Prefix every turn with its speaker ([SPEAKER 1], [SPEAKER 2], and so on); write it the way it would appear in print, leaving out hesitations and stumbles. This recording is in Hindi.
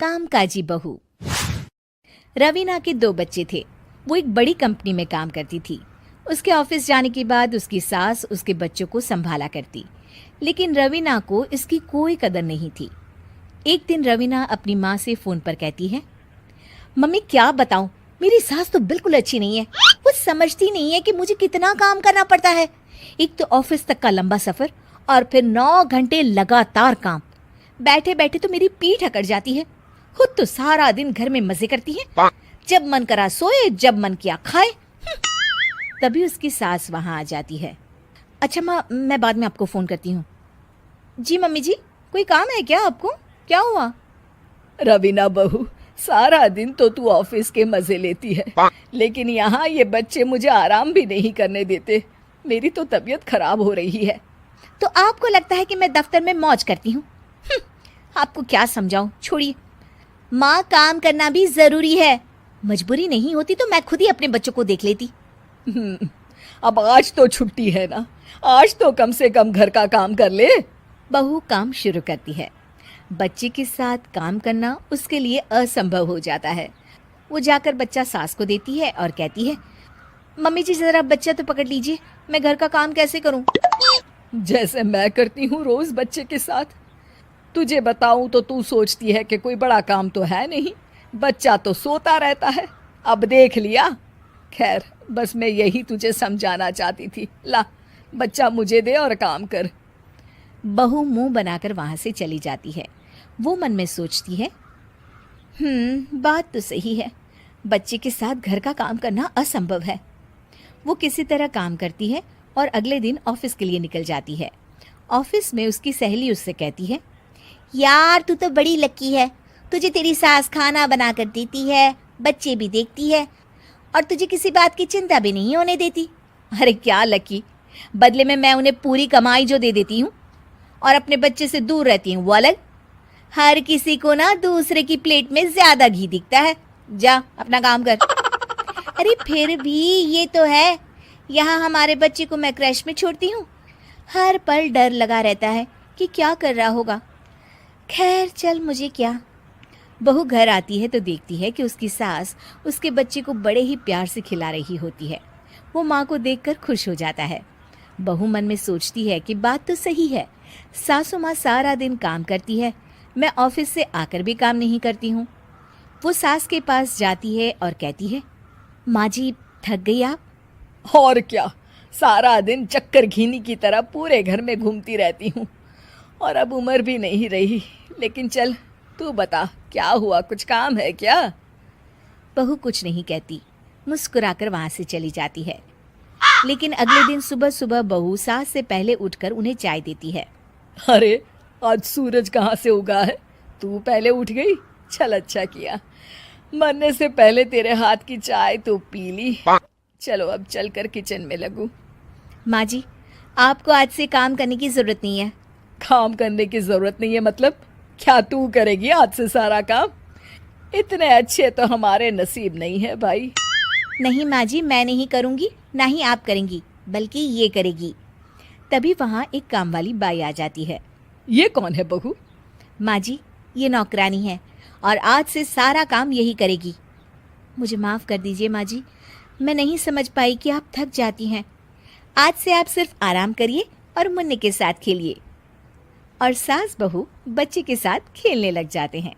[SPEAKER 1] कामकाजी बहू। रवीना के दो बच्चे थे। वो एक बड़ी कंपनी में काम करती थी। उसके ऑफिस जाने के बाद उसकी सास उसके बच्चों को संभाला करती, लेकिन रवीना को इसकी कोई कदर नहीं थी। एक दिन रवीना अपनी माँ से फोन पर कहती है, मम्मी क्या बताऊं, मेरी सास तो बिल्कुल अच्छी नहीं है। वो समझती नहीं है कि मुझे कितना काम करना पड़ता है। एक तो ऑफिस तक का लंबा सफर और फिर 9 घंटे लगातार काम। बैठे बैठे तो मेरी पीठ अकड़ जाती है। खुद तो सारा दिन घर में मजे करती है, जब मन करा सोए, जब मन किया खाए। तभी उसकी सास वहां आ जाती है। अच्छा माँ, मैं बाद में आपको फोन करती हूँ। जी मम्मी जी, कोई काम है क्या आपको? क्या हुआ?
[SPEAKER 2] रवीना बहू, सारा दिन तो तू ऑफिस के मजे लेती है, लेकिन यहाँ ये बच्चे मुझे आराम भी नहीं करने देते। मेरी तो तबीयत खराब हो रही है।
[SPEAKER 1] तो आपको लगता है कि मैं दफ्तर में मौज करती हूँ? आपको क्या समझाऊं, छोड़िए। माँ, काम करना भी जरूरी है। मजबूरी नहीं होती तो मैं खुद ही अपने बच्चों को देख लेती।
[SPEAKER 2] अब आज तो छुट्टी है ना, आज तो कम से कम घर का काम कर ले।
[SPEAKER 1] बहू काम शुरू करती है। बच्चे के साथ काम करना उसके लिए असंभव हो जाता है। वो जाकर बच्चा सास को देती है और कहती है, मम्मी जी जरा बच्चा तो पकड़ लीजिए, मैं घर का काम कैसे करूं?
[SPEAKER 2] जैसे मैं करती हूँ रोज बच्चे के साथ। तुझे बताऊं तो तू सोचती है कि कोई बड़ा काम तो है नहीं, बच्चा तो सोता रहता है। अब देख लिया। खैर, बस मैं यही तुझे समझाना चाहती थी। ला, बच्चा मुझे दे और काम कर।
[SPEAKER 1] बहू मुंह बनाकर वहां से चली जाती है। वो मन में सोचती है, बात तो सही है, बच्चे के साथ घर का काम करना असंभव है। वो किसी तरह काम करती है और अगले दिन ऑफिस के लिए निकल जाती है। ऑफिस में उसकी सहेली उससे कहती है, यार तू तो बड़ी लकी है, तुझे तेरी सास खाना बना कर देती है, बच्चे भी देखती है और तुझे किसी बात की चिंता भी नहीं होने देती। अरे क्या लकी, बदले में मैं उन्हें पूरी कमाई जो दे देती हूँ और अपने बच्चे से दूर रहती हूँ वो अलग। हर किसी को ना दूसरे की प्लेट में ज्यादा घी दिखता है। जा अपना काम कर। अरे फिर भी ये तो है, यहाँ हमारे बच्चे को मैं क्रैश में छोड़ती हूँ, हर पल डर लगा रहता है कि क्या कर रहा होगा। खैर चल, मुझे क्या। बहू घर आती है तो देखती है कि उसकी सास उसके बच्चे को बड़े ही प्यार से खिला रही होती है। वो माँ को देखकर खुश हो जाता है। बहू मन में सोचती है कि बात तो सही है, सासू माँ सारा दिन काम करती है, मैं ऑफिस से आकर भी काम नहीं करती हूँ। वो सास के पास जाती है और कहती है, माँ जी थक गई आप?
[SPEAKER 2] और क्या, सारा दिन चक्कर घीनी की तरह पूरे घर में घूमती रहती हूँ और अब उम्र भी नहीं रही। लेकिन चल तू बता, क्या हुआ, कुछ काम है क्या?
[SPEAKER 1] बहू कुछ नहीं कहती, मुस्कुराकर वहां से चली जाती है। लेकिन अगले दिन सुबह सुबह बहू सास से पहले उठकर उन्हें चाय देती है।
[SPEAKER 2] अरे आज सूरज कहाँ से उगा है, तू पहले उठ गई। चल अच्छा किया, मरने से पहले तेरे हाथ की चाय तो पी ली। चलो अब चलकर किचन में लगूं।
[SPEAKER 1] माँ जी, आपको आज से काम करने की जरूरत नहीं है।
[SPEAKER 2] काम करने की जरूरत नहीं है मतलब? क्या तू करेगी आज से सारा काम? इतने अच्छे तो हमारे नसीब नहीं है भाई।
[SPEAKER 1] नहीं माँ जी, मैं नहीं करूँगी, ना ही आप करेंगी, बल्कि ये करेगी। तभी वहाँ एक काम वाली बाई आ जाती है।
[SPEAKER 2] ये कौन है बहू?
[SPEAKER 1] माँ जी, ये नौकरानी है और आज से सारा काम यही करेगी। मुझे माफ़ कर दीजिए माँ जी, मैं नहीं समझ पाई कि आप थक जाती हैं। आज से आप सिर्फ आराम करिए और मुन्ने के साथ खेलिए। और सास बहू बच्चे के साथ खेलने लग जाते हैं।